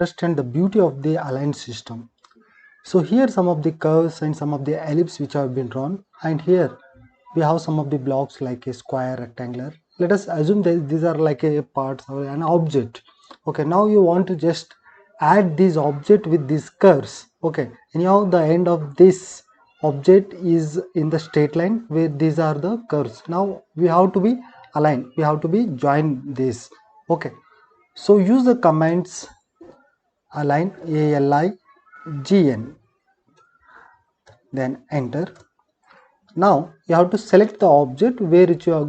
understand the beauty of the align system. So here some of the curves and some of the ellipses which have been drawn, and here we have some of the blocks like a square, rectangular. Let us assume that these are like a parts or an object. Okay, now you want to just add this object with these curves. Okay, anyhow the end of this object is in the straight line where these are the curves. Now we have to be aligned, we have to be join this. Okay, so use the commands align, ALIGN, then enter. Now you have to select the object where you are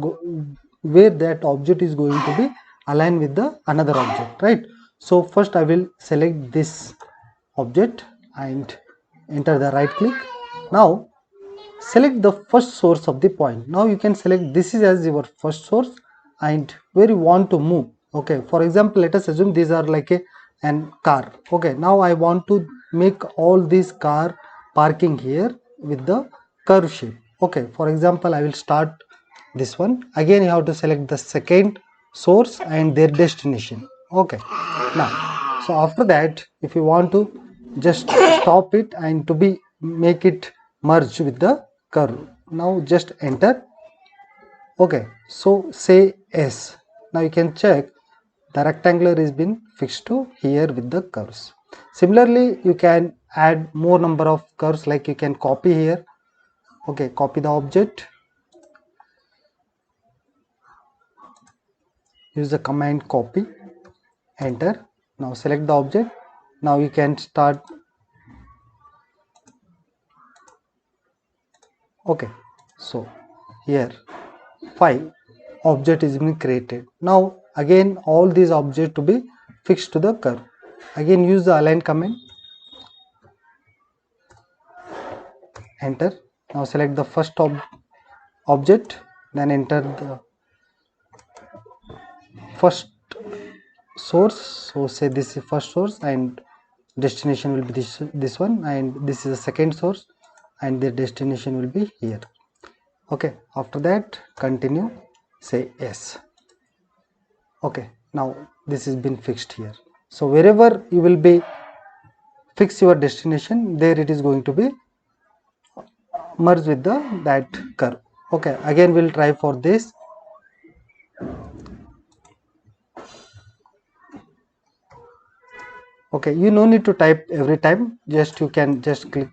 where that object is going to be aligned with the another object, right? So first I will select this object and enter the right click. Now select the first source of the point. Now you can select this is as your first source and where you want to move. Okay, for example, let us assume these are like an car. Okay, now I want to make all these car parking here with the curve shape. Okay, for example, I will start this one. Again you have to select the second source and their destination. Okay, now so after that if you want to just stop it and to be make it merge with the curve, now just enter. Okay, so say yes. Now you can check the rectangular is been fixed to here with the curves. Similarly you can add more number of curves, like you can copy here. Okay, copy the object, use the command copy, enter. Now select the object. Now you can start. Okay, so here 5 object is being created. Now again all these objects to be fixed to the curve. Again use the align command, enter. Now select the first object, then enter the first source. So say this is first source and destination will be this one, and this is the second source and the destination will be here. Okay, after that continue, say yes. Okay, now this has been fixed here. So wherever you will be fix your destination, there it is going to be merge with the that curve. Okay, again we'll try for this. Okay, you no need to type every time, just you can just click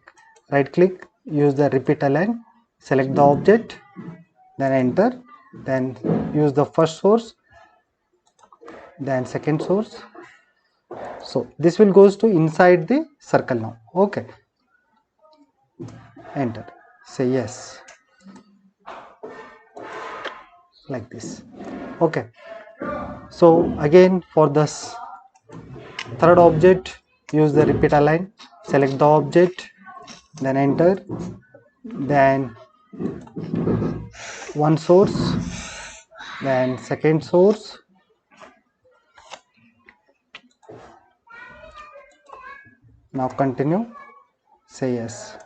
right click, use the repeat align, select the object, then enter, then use the first source, then second source. So this will goes to inside the circle now. Okay, enter, say yes, like this. Okay, so again for this third object, use the repeat align, select the object, then enter, then one source, then second source, now continue, say yes.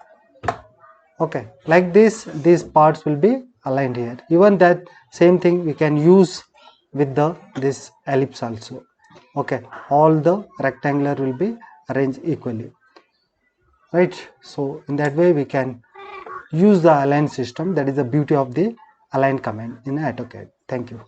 Okay, like this these parts will be aligned here. Even that same thing we can use with the this ellipse also. Okay, all the rectangular will be arranged equally, right? So in that way we can use the align system. That is the beauty of the align command in AutoCAD. Thank you.